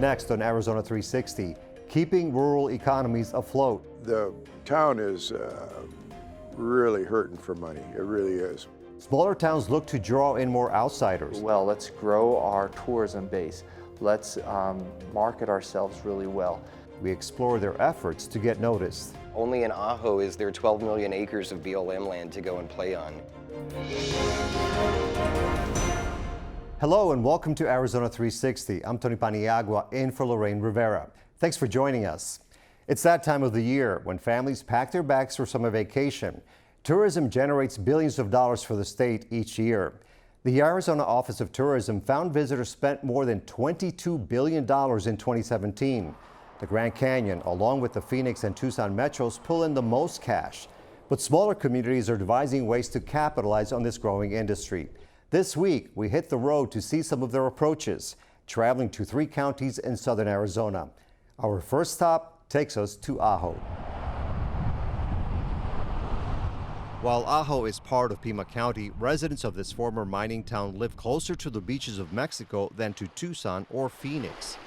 Next on Arizona 360, keeping rural economies afloat. The town is really hurting for money. It really is. Smaller towns look to draw in more outsiders. Well, let's grow our tourism base. Let's market ourselves really well. We explore their efforts to get noticed. Only in Ajo is there 12 million acres of BLM land to go and play on. Hello and welcome to Arizona 360. I'm Tony Paniagua in for Lorraine Rivera. Thanks for joining us. It's that time of the year when families pack their bags for summer vacation. Tourism generates billions of dollars for the state each year. The Arizona Office of Tourism found visitors spent more than $22 billion in 2017. The Grand Canyon, along with the Phoenix and Tucson metros, pull in the most cash. But smaller communities are devising ways to capitalize on this growing industry. This week, we hit the road to see some of their approaches, traveling to 3 counties in southern Arizona. Our first stop takes us to Ajo. While Ajo is part of Pima County, residents of this former mining town live closer to the beaches of Mexico than to Tucson or Phoenix.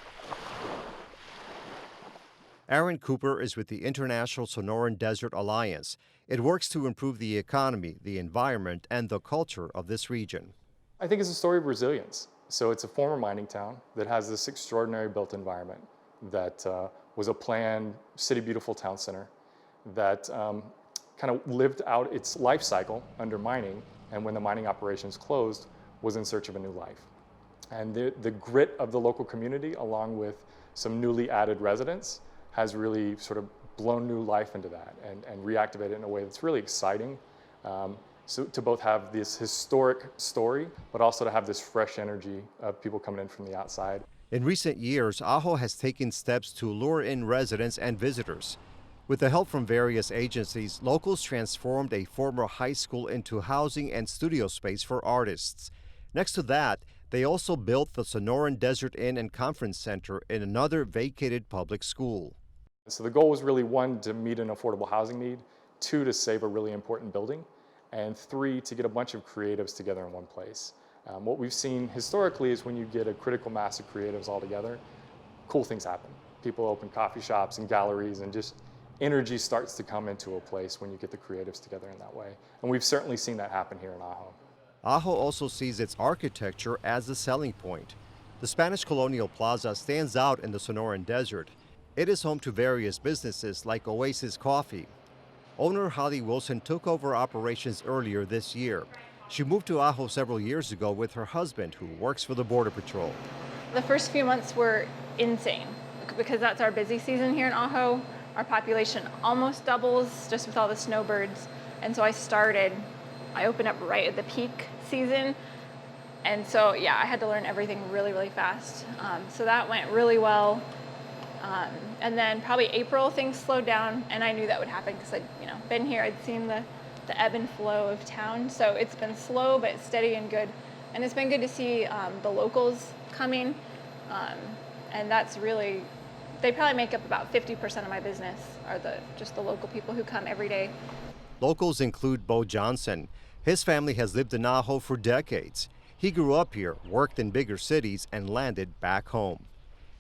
Aaron Cooper is with the International Sonoran Desert Alliance. It works to improve the economy, the environment, and the culture of this region. I think it's a story of resilience. So it's a former mining town that has this extraordinary built environment that was a planned City Beautiful town center that kind of lived out its life cycle under mining, and when the mining operations closed, was in search of a new life. And the grit of the local community, along with some newly added residents, has really sort of blown new life into that and reactivated it in a way that's really exciting. So to both have this historic story, but also to have this fresh energy of people coming in from the outside. In recent years, Ajo has taken steps to lure in residents and visitors. With the help from various agencies, locals transformed a former high school into housing and studio space for artists. Next to that, they also built the Sonoran Desert Inn and Conference Center in another vacated public school. So the goal was really, 1, to meet an affordable housing need, 2, to save a really important building, and 3, to get a bunch of creatives together in one place. What we've seen historically is when you get a critical mass of creatives all together, cool things happen. People open coffee shops and galleries, and just energy starts to come into a place when you get the creatives together in that way. And we've certainly seen that happen here in Ajo. Ajo also sees its architecture as a selling point. The Spanish Colonial Plaza stands out in the Sonoran Desert. It is home to various businesses like Oasis Coffee. Owner Holly Wilson took over operations earlier this year. She moved to Ajo several years ago with her husband, who works for the Border Patrol. The first few months were insane because that's our busy season here in Ajo. Our population almost doubles just with all the snowbirds. And so I opened up right at the peak season. And so, yeah, I had to learn everything really, really fast. So that went really well. And then probably April, things slowed down, and I knew that would happen because I'd been here, I'd seen the ebb and flow of town. So it's been slow, but steady and good. And it's been good to see the locals coming. And that's really, they probably make up about 50% of my business are just the local people who come every day. Locals include Bo Johnson. His family has lived in Ajo for decades. He grew up here, worked in bigger cities, and landed back home.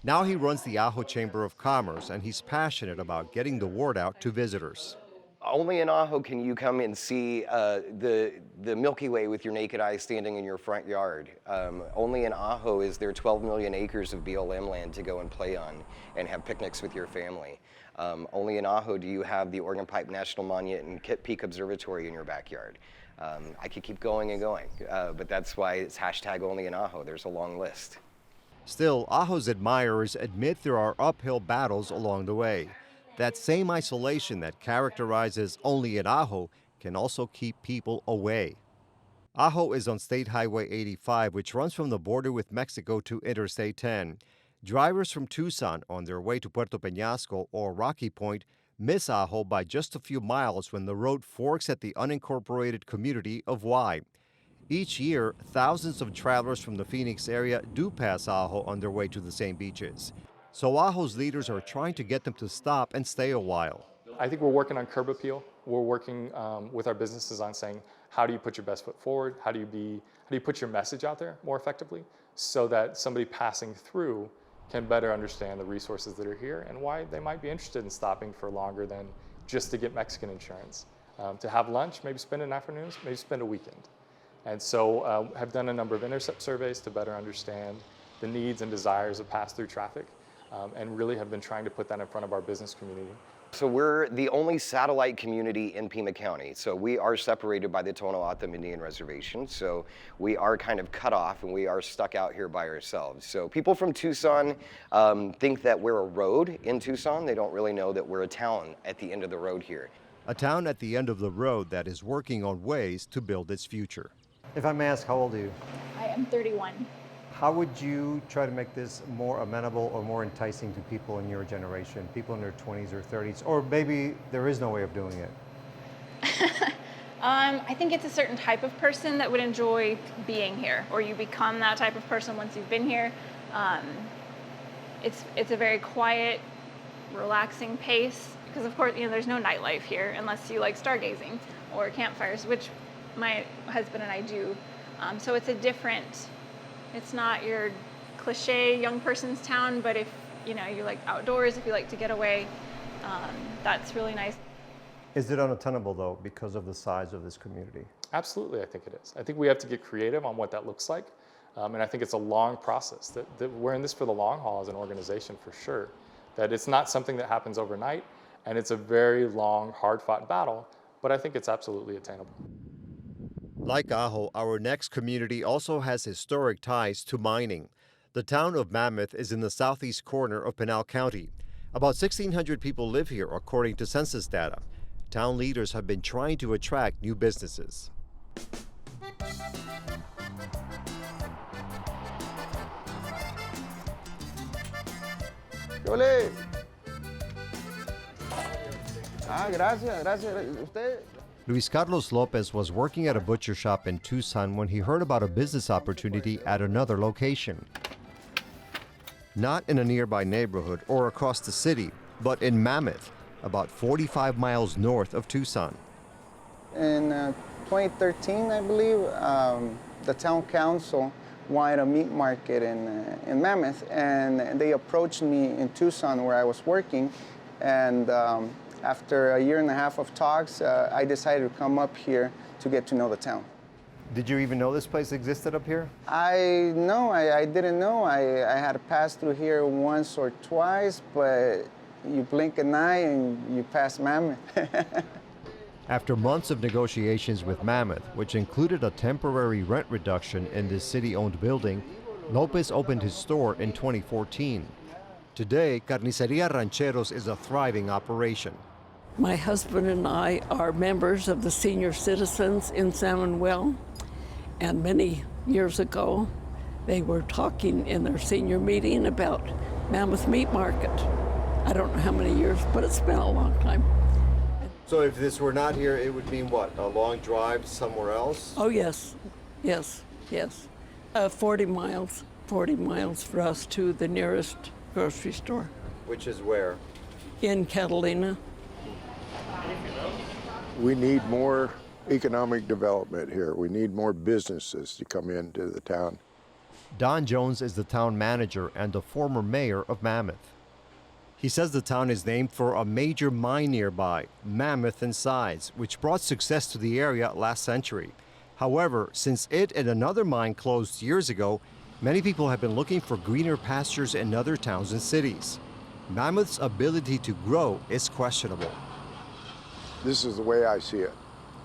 Now he runs the Ajo Chamber of Commerce, and he's passionate about getting the word out to visitors. Only in Ajo can you come and see the Milky Way with your naked eye standing in your front yard. Only in Ajo is there 12 million acres of BLM land to go and play on and have picnics with your family. Only in Ajo do you have the Organ Pipe National Monument and Kit Peak Observatory in your backyard. I could keep going and going, but that's why it's #only in Ajo. There's a long list. Still, Ajo's admirers admit there are uphill battles along the way. That same isolation that characterizes only in Ajo can also keep people away. Ajo is on State Highway 85, which runs from the border with Mexico to Interstate 10. Drivers from Tucson on their way to Puerto Peñasco or Rocky Point miss Ajo by just a few miles when the road forks at the unincorporated community of Y. Each year, thousands of travelers from the Phoenix area do pass Ajo on their way to the same beaches. So Ajo's leaders are trying to get them to stop and stay a while. I think we're working on curb appeal. We're working with our businesses on saying, how do you put your best foot forward? How do you put your message out there more effectively so that somebody passing through can better understand the resources that are here and why they might be interested in stopping for longer than just to get Mexican insurance. To have lunch, maybe spend an afternoon, maybe spend a weekend. And so have done a number of intercept surveys to better understand the needs and desires of pass-through traffic, and really have been trying to put that in front of our business community. So we're the only satellite community in Pima County. So we are separated by the Tohono Indian Reservation. So we are kind of cut off and we are stuck out here by ourselves. So people from Tucson think that we're a road in Tucson. They don't really know that we're a town at the end of the road here. A town at the end of the road that is working on ways to build its future. If I may ask, how old are you? I am 31. How would you try to make this more amenable or more enticing to people in your generation, people in their 20s or 30s, or maybe there is no way of doing it? I think it's a certain type of person that would enjoy being here, or you become that type of person once you've been here. It's a very quiet, relaxing pace, because of course, there's no nightlife here unless you like stargazing or campfires, which my husband and I do. So it's it's not your cliche young person's town, but if you like outdoors, if you like to get away, that's really nice. Is it unattainable though because of the size of this community? Absolutely, I think it is. I think we have to get creative on what that looks like. And I think it's a long process, that we're in this for the long haul as an organization for sure. That it's not something that happens overnight, and it's a very long, hard-fought battle, but I think it's absolutely attainable. Like Ajo, our next community also has historic ties to mining. The town of Mammoth is in the southeast corner of Pinal County. About 1,600 people live here, according to census data. Town leaders have been trying to attract new businesses. Yole. Gracias. Usted. Luis Carlos Lopez was working at a butcher shop in Tucson when he heard about a business opportunity at another location. Not in a nearby neighborhood or across the city, but in Mammoth, about 45 miles north of Tucson. In 2013, I believe, the town council wanted a meat market in Mammoth, and they approached me in Tucson where I was working, and after a year and a half of talks, I decided to come up here to get to know the town. Did you even know this place existed up here? I didn't know. I had passed through here once or twice, but you blink an eye and you pass Mammoth. After months of negotiations with Mammoth, which included a temporary rent reduction in this city-owned building, Lopez opened his store in 2014. Today, Carniceria Rancheros is a thriving operation. My husband and I are members of the senior citizens in San Manuel, and many years ago, they were talking in their senior meeting about Mammoth Meat Market. I don't know how many years, but it's been a long time. So if this were not here, it would mean what? A long drive somewhere else? Oh, yes. 40 miles for us to the nearest grocery store. Which is where? In Catalina. We need more economic development here. We need more businesses to come into the town. Don Jones is the town manager and the former mayor of Mammoth. He says the town is named for a major mine nearby, mammoth in size, which brought success to the area last century. However, since it and another mine closed years ago, many people have been looking for greener pastures in other towns and cities. Mammoth's ability to grow is questionable. This is the way I see it.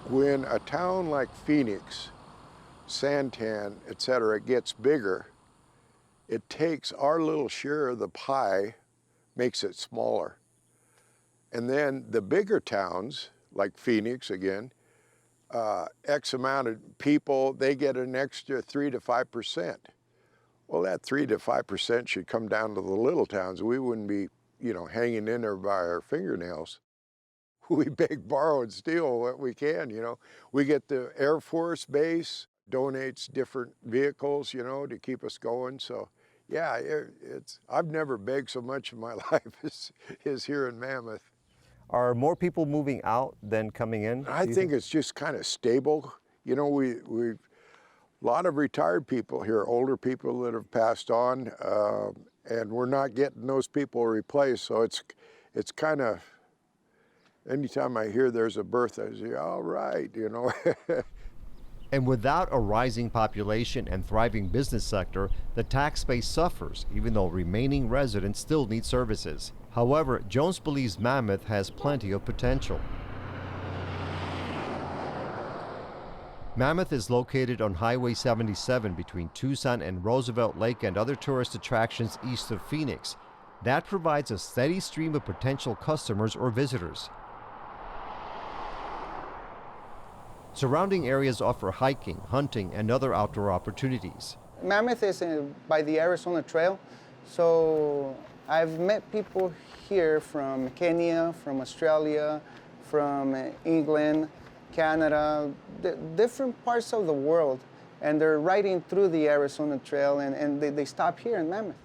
When a town like Phoenix, Santan, etc., gets bigger, it takes our little share of the pie, makes it smaller. And then the bigger towns, like Phoenix again, X amount of people, they get an extra 3 to 5%. Well, that 3 to 5% should come down to the little towns. We wouldn't be, hanging in there by our fingernails. We beg, borrow, and steal what we can, We get the Air Force Base, donates different vehicles, to keep us going. So, yeah, I've never begged so much in my life as here in Mammoth. Are more people moving out than coming in? I think it's just kind of stable. We've a lot of retired people here, older people that have passed on, and we're not getting those people replaced. So it's kind of, anytime I hear there's a birth, I say, all right, you know. And without a rising population and thriving business sector, the tax base suffers, even though remaining residents still need services. However, Jones believes Mammoth has plenty of potential. Mammoth is located on Highway 77 between Tucson and Roosevelt Lake and other tourist attractions east of Phoenix. That provides a steady stream of potential customers or visitors. Surrounding areas offer hiking, hunting, and other outdoor opportunities. Mammoth is by the Arizona Trail, so I've met people here from Kenya, from Australia, from England, Canada, different parts of the world, and they're riding through the Arizona Trail, and they stop here in Mammoth.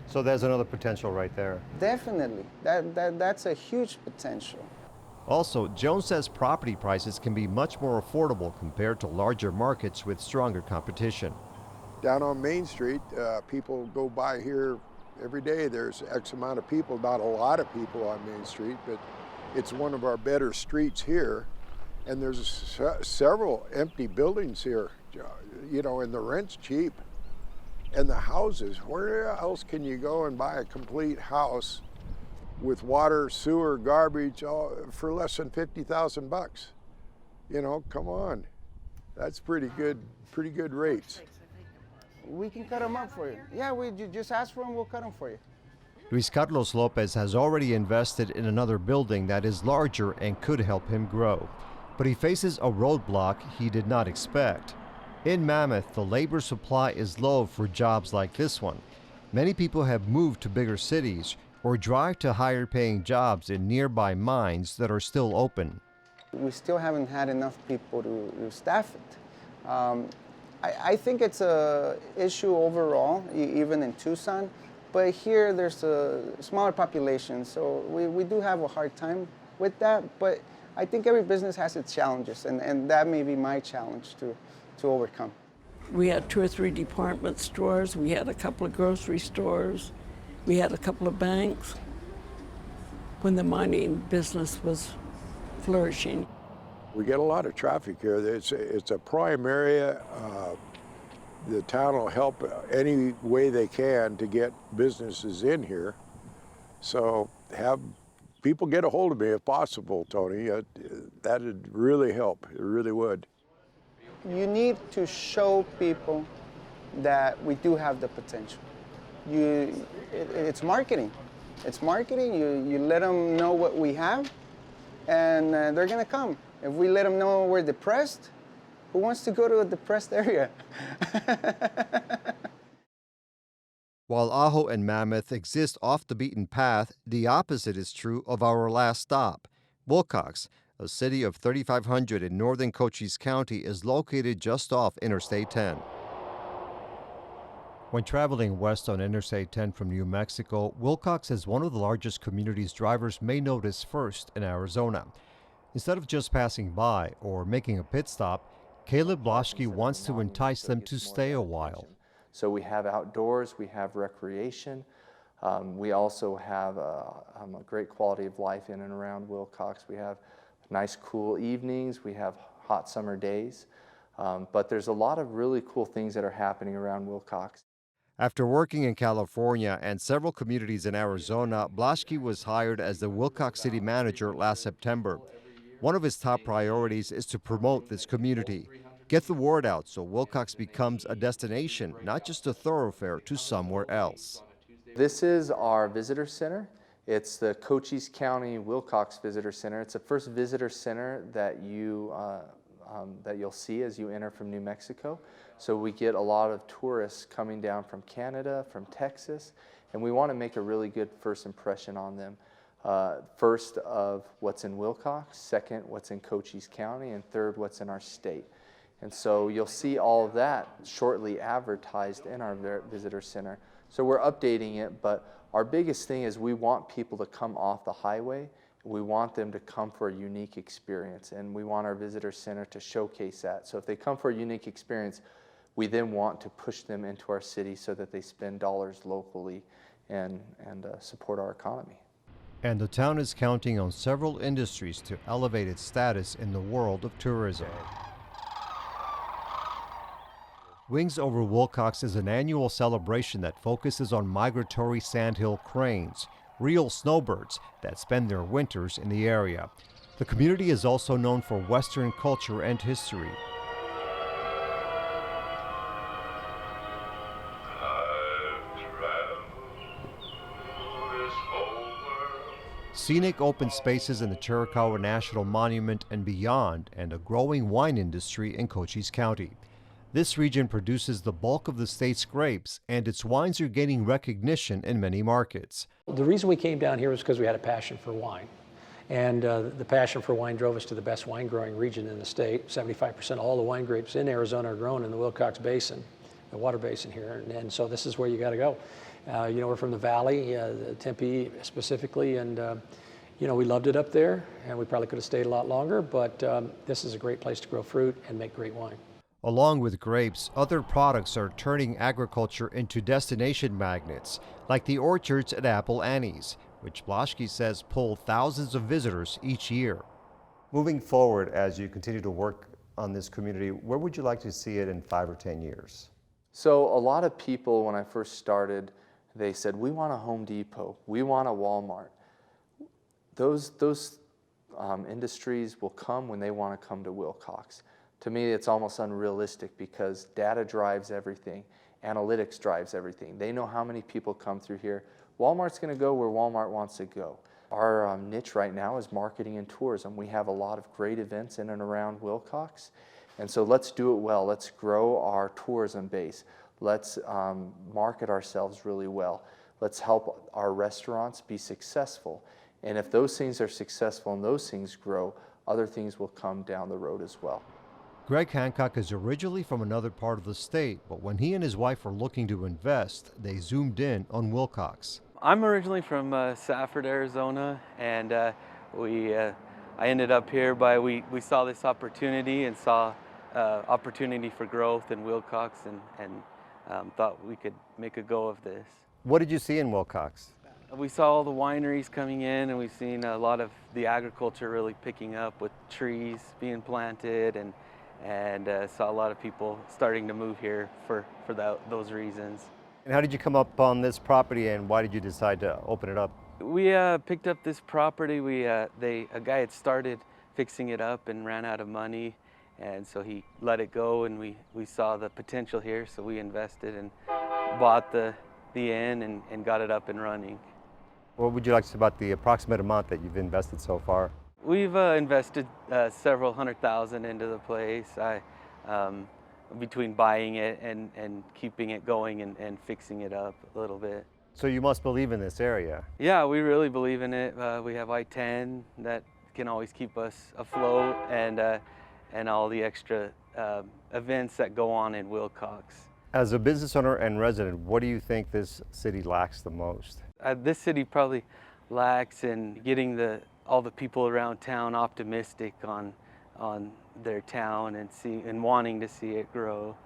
So there's another potential right there. Definitely, that's a huge potential. Also, Jones says property prices can be much more affordable compared to larger markets with stronger competition. Down on Main Street, people go by here every day. There's X amount of people, not a lot of people on Main Street, but it's one of our better streets here. And there's several empty buildings here, you know, and the rent's cheap. And the houses, where else can you go and buy a complete house with water, sewer, garbage, all for less than $50,000? You know, come on. That's pretty good rates. We can cut them up for you. Yeah, you just ask for them, we'll cut them for you. Luis Carlos Lopez has already invested in another building that is larger and could help him grow. But he faces a roadblock he did not expect. In Mammoth, the labor supply is low for jobs like this one. Many people have moved to bigger cities or drive to higher paying jobs in nearby mines that are still open. We still haven't had enough people to staff it. I think it's a issue overall, even in Tucson, but here there's a smaller population, so we do have a hard time with that, but I think every business has its challenges, and that may be my challenge to overcome. We had 2 or 3 department stores, we had a couple of grocery stores, we had a couple of banks when the mining business was flourishing. We get a lot of traffic here. It's a prime area. The town will help any way they can to get businesses in here. So have people get a hold of me if possible, Tony. That'd really help. It really would. You need to show people that we do have the potential. It's marketing. It's marketing. You let them know what we have, and they're gonna come. If we let them know we're depressed, who wants to go to a depressed area? While Ajo and Mammoth exist off the beaten path, the opposite is true of our last stop. Wilcox, a city of 3,500 in northern Cochise County, is located just off Interstate 10. When traveling west on Interstate 10 from New Mexico, Wilcox is one of the largest communities drivers may notice first in Arizona. Instead of just passing by or making a pit stop, Caleb Bloschke wants to entice them to stay a while. So we have outdoors, we have recreation, we also have a great quality of life in and around Wilcox. We have nice cool evenings, we have hot summer days, but there's a lot of really cool things that are happening around Wilcox. After working in California and several communities in Arizona, Bloschke was hired as the Wilcox City manager last September. One of his top priorities is to promote this community, get the word out so Wilcox becomes a destination, not just a thoroughfare to somewhere else. This is our visitor center. It's the Cochise County Wilcox Visitor Center. It's the first visitor center that you'll see as you enter from New Mexico. So we get a lot of tourists coming down from Canada, from Texas, and we want to make a really good first impression on them. First of what's in Wilcox, second what's in Cochise County, and third what's in our state. And so you'll see all of that shortly advertised in our visitor center. So we're updating it, but our biggest thing is we want people to come off the highway. We want them to come for a unique experience, and we want our visitor center to showcase that. So if they come for a unique experience, we then want to push them into our city so that they spend dollars locally and support our economy. And the town is counting on several industries to elevate its status in the world of tourism. Wings Over Wilcox is an annual celebration that focuses on migratory sandhill cranes, real snowbirds that spend their winters in the area. The community is also known for Western culture and history. Scenic open spaces in the Chiricahua National Monument and beyond, and a growing wine industry in Cochise County. This region produces the bulk of the state's grapes, and its wines are gaining recognition in many markets. The reason we came down here was because we had a passion for wine. And the passion for wine drove us to the best wine growing region in the state. 75% of all the wine grapes in Arizona are grown in the Wilcox Basin, the water basin here. And so this is where you got to go. You know, we're from the valley, Tempe specifically, and you know, we loved it up there, and we probably could have stayed a lot longer, but this is a great place to grow fruit and make great wine. Along with grapes, other products are turning agriculture into destination magnets, like the orchards at Apple Annie's, which Blaschke says pull thousands of visitors each year. Moving forward, as you continue to work on this community, where would you like to see it in 5 or 10 years? So a lot of people, when I first started, they said, we want a Home Depot, we want a Walmart. Those industries will come when they want to come to Wilcox. To me, it's almost unrealistic because data drives everything. Analytics drives everything. They know how many people come through here. Walmart's going to go where Walmart wants to go. Our niche right now is marketing and tourism. We have a lot of great events in and around Wilcox. And so let's do it well. Let's grow our tourism base. Let's market ourselves really well. Let's help our restaurants be successful. And if those things are successful and those things grow, other things will come down the road as well. Greg Hancock is originally from another part of the state, but when he and his wife were looking to invest, they zoomed in on Wilcox. I'm originally from Safford, Arizona, and I ended up here we saw this opportunity and saw opportunity for growth in Wilcox and thought we could make a go of this. What did you see in Wilcox? We saw all the wineries coming in, and we've seen a lot of the agriculture really picking up with trees being planted, and saw a lot of people starting to move here for those reasons. And how did you come up on this property, and why did you decide to open it up? We picked up this property. A guy had started fixing it up and ran out of money, and so he let it go, and we saw the potential here, so we invested and bought the inn and got it up and running. What would you like to say about the approximate amount that you've invested so far? We've invested several $100,000 into the place. Between buying it and keeping it going and fixing it up a little bit. So you must believe in this area. Yeah, we really believe in it. We have I-10 that can always keep us afloat, and all the extra events that go on in Wilcox. As a business owner and resident, what do you think this city lacks the most? This city probably lacks in getting all the people around town optimistic on their town and wanting to see it grow.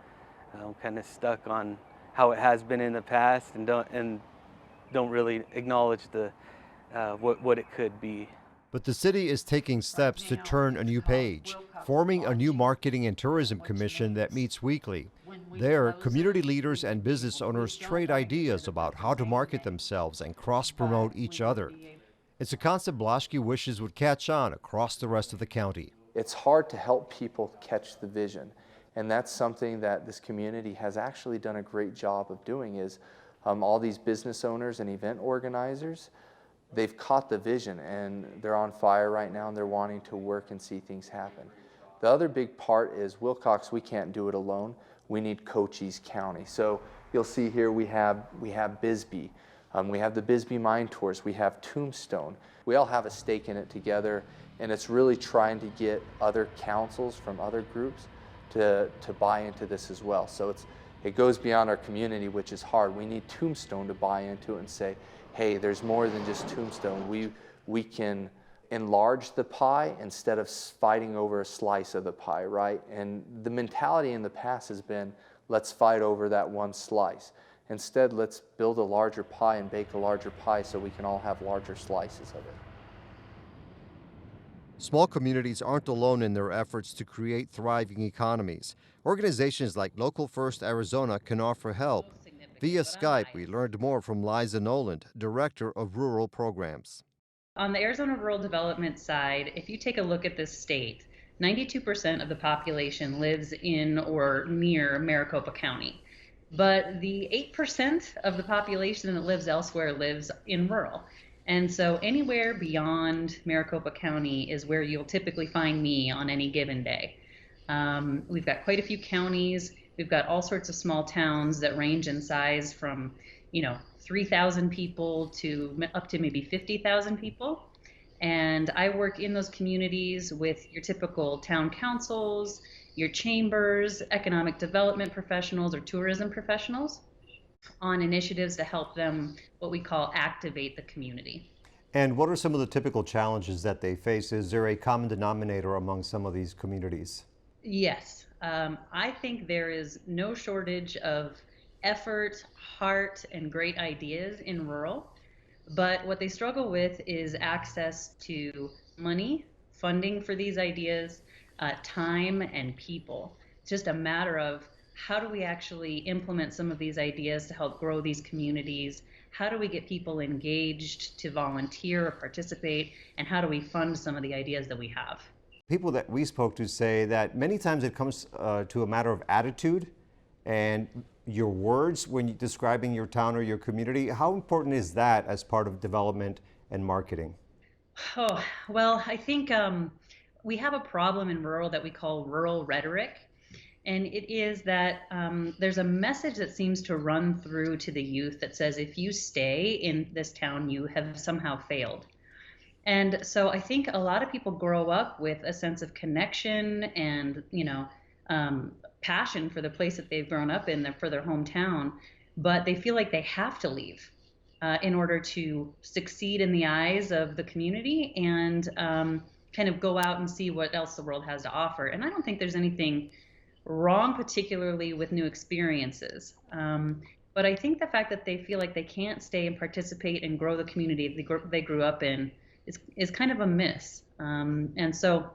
Kind of stuck on how it has been in the past and don't really acknowledge what it could be. But the city is taking steps to turn a new page, forming a new marketing and tourism commission that meets weekly. There, community leaders and business owners trade ideas about how to market themselves and cross-promote each other. It's a concept Blaschke wishes would catch on across the rest of the county. It's hard to help people catch the vision, and that's something that this community has actually done a great job of doing is all these business owners and event organizers, they've caught the vision and they're on fire right now and they're wanting to work and see things happen. The other big part is Wilcox, we can't do it alone. We need Cochise County. So you'll see here we have Bisbee. We have the Bisbee Mine Tours. We have Tombstone. We all have a stake in it together, and it's really trying to get other councils from other groups to buy into this as well. So it goes beyond our community, which is hard. We need Tombstone to buy into it and say, hey, there's more than just Tombstone. We can enlarge the pie instead of fighting over a slice of the pie, right? And the mentality in the past has been, let's fight over that one slice. Instead, let's build a larger pie and bake a larger pie so we can all have larger slices of it. Small communities aren't alone in their efforts to create thriving economies. Organizations like Local First Arizona can offer help. Via Skype, we learned more from Liza Noland, Director of Rural Programs. On the Arizona rural development side, if you take a look at this state, 92% of the population lives in or near Maricopa County. But the 8% of the population that lives elsewhere lives in rural. And so anywhere beyond Maricopa County is where you'll typically find me on any given day. We've got quite a few counties. We've got all sorts of small towns that range in size from, 3,000 people to up to maybe 50,000 people. And I work in those communities with your typical town councils, your chambers, economic development professionals, or tourism professionals on initiatives to help them, what we call, activate the community. And what are some of the typical challenges that they face? Is there a common denominator among some of these communities? Yes, I think there is no shortage of effort, heart, and great ideas in rural, but what they struggle with is access to money, funding for these ideas, time, and people. It's just a matter of how do we actually implement some of these ideas to help grow these communities? How do we get people engaged to volunteer or participate? And how do we fund some of the ideas that we have? People that we spoke to say that many times it comes to a matter of attitude and your words when you're describing your town or your community. How important is that as part of development and marketing? Oh, well, I think we have a problem in rural that we call rural rhetoric. And it is that there's a message that seems to run through to the youth that says, if you stay in this town, you have somehow failed. And so I think a lot of people grow up with a sense of connection and, passion for the place that they've grown up in, for their hometown, but they feel like they have to leave in order to succeed in the eyes of the community and kind of go out and see what else the world has to offer. And I don't think there's anything wrong, particularly with new experiences. But I think the fact that they feel like they can't stay and participate and grow the community they grew up in is kind of a miss. And so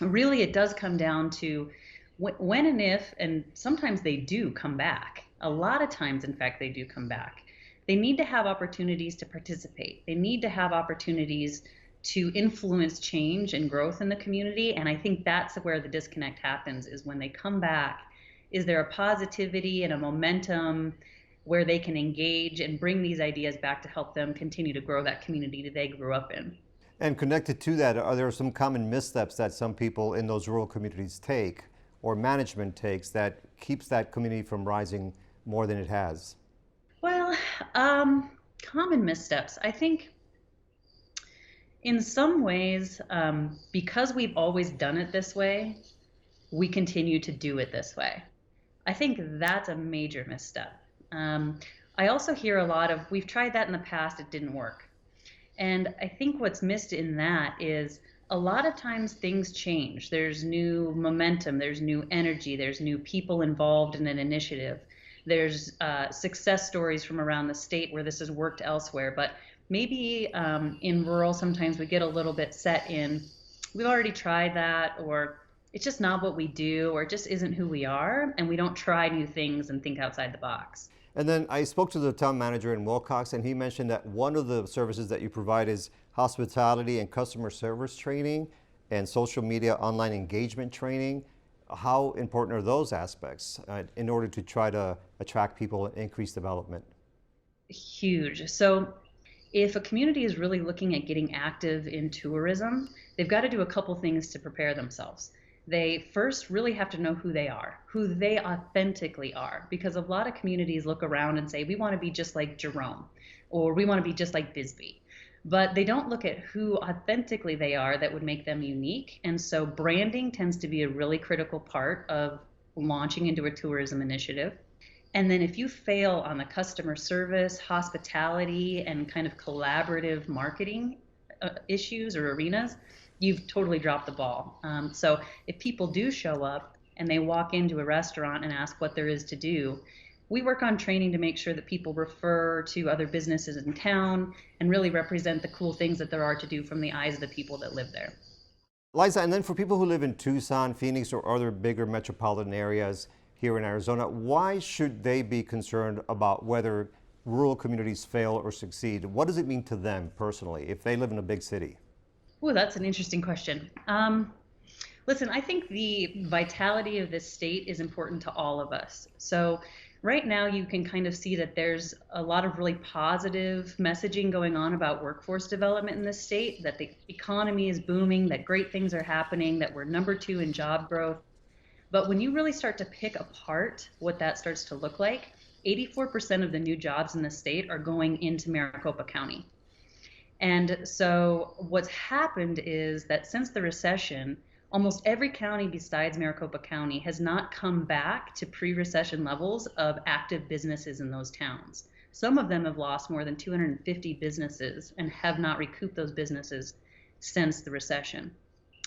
really it does come down to when and if, and sometimes they do come back. A lot of times, in fact, they do come back. They need to have opportunities to participate. They need to have opportunities to influence change and growth in the community. And I think that's where the disconnect happens, is when they come back, is there a positivity and a momentum where they can engage and bring these ideas back to help them continue to grow that community that they grew up in. And connected to that, are there some common missteps that some people in those rural communities take or management takes that keeps that community from rising more than it has? Well, common missteps. I think in some ways, because we've always done it this way, we continue to do it this way. I think that's a major misstep. I also hear a lot of, we've tried that in the past, it didn't work. And I think what's missed in that is a lot of times things change. There's new momentum, there's new energy, there's new people involved in an initiative. There's success stories from around the state where this has worked elsewhere. But maybe in rural, sometimes we get a little bit set in, we've already tried that, or it's just not what we do, or it just isn't who we are, and we don't try new things and think outside the box. And then I spoke to the town manager in Wilcox, and he mentioned that one of the services that you provide is hospitality and customer service training and social media online engagement training. How important are those aspects in order to try to attract people and increase development? Huge. So if a community is really looking at getting active in tourism, they've got to do a couple things to prepare themselves. They first really have to know who they are, who they authentically are, because a lot of communities look around and say, we want to be just like Jerome, or we want to be just like Bisbee. But they don't look at who authentically they are that would make them unique. And so branding tends to be a really critical part of launching into a tourism initiative. And then if you fail on the customer service, hospitality, and kind of collaborative marketing issues or arenas, you've totally dropped the ball. So if people do show up, and they walk into a restaurant and ask what there is to do, we work on training to make sure that people refer to other businesses in town and really represent the cool things that there are to do from the eyes of the people that live there. Liza, and then for people who live in Tucson, Phoenix, or other bigger metropolitan areas here in Arizona, why should they be concerned about whether rural communities fail or succeed? What does it mean to them personally if they live in a big city? Oh, that's an interesting question. Listen, I think the vitality of this state is important to all of us. So right now you can kind of see that there's a lot of really positive messaging going on about workforce development in this state, that the economy is booming, that great things are happening, that we're #2 in job growth. But when you really start to pick apart what that starts to look like, 84% of the new jobs in the state are going into Maricopa County. And so what's happened is that since the recession, almost every county besides Maricopa County has not come back to pre-recession levels of active businesses in those towns. Some of them have lost more than 250 businesses and have not recouped those businesses since the recession.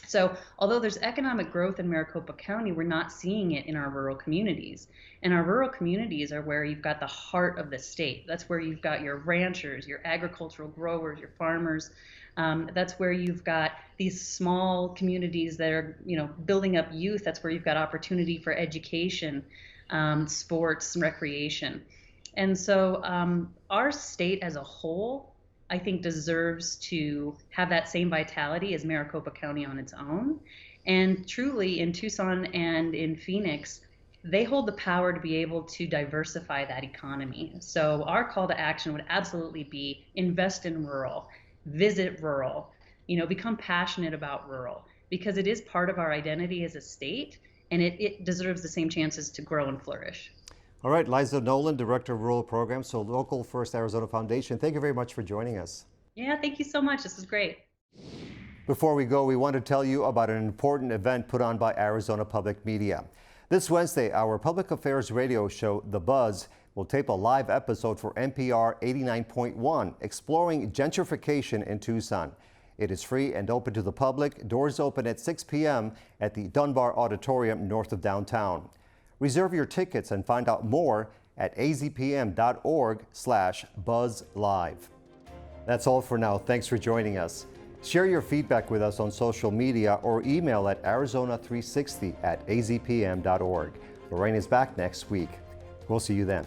So although there's economic growth in Maricopa County, we're not seeing it in our rural communities. And our rural communities are where you've got the heart of the state. That's where you've got your ranchers, your agricultural growers, your farmers. That's where you've got these small communities that are, building up youth. That's where you've got opportunity for education, sports, and recreation. And so our state as a whole, I think, deserves to have that same vitality as Maricopa County on its own. And truly, in Tucson and in Phoenix, they hold the power to be able to diversify that economy. So our call to action would absolutely be invest in rural, visit rural, become passionate about rural, because it is part of our identity as a state, and it deserves the same chances to grow and flourish. All right, Liza Noland, Director of Rural Programs, so Local First Arizona Foundation. Thank you very much for joining us. Yeah, thank you so much. This is great. Before we go, we want to tell you about an important event put on by Arizona Public Media. This Wednesday, our public affairs radio show, The Buzz, will tape a live episode for NPR 89.1, exploring gentrification in Tucson. It is free and open to the public. Doors open at 6 p.m. at the Dunbar Auditorium north of downtown. Reserve your tickets and find out more at azpm.org/buzzlive. That's all for now. Thanks for joining us. Share your feedback with us on social media or email at arizona360@azpm.org. Lorraine is back next week. We'll see you then.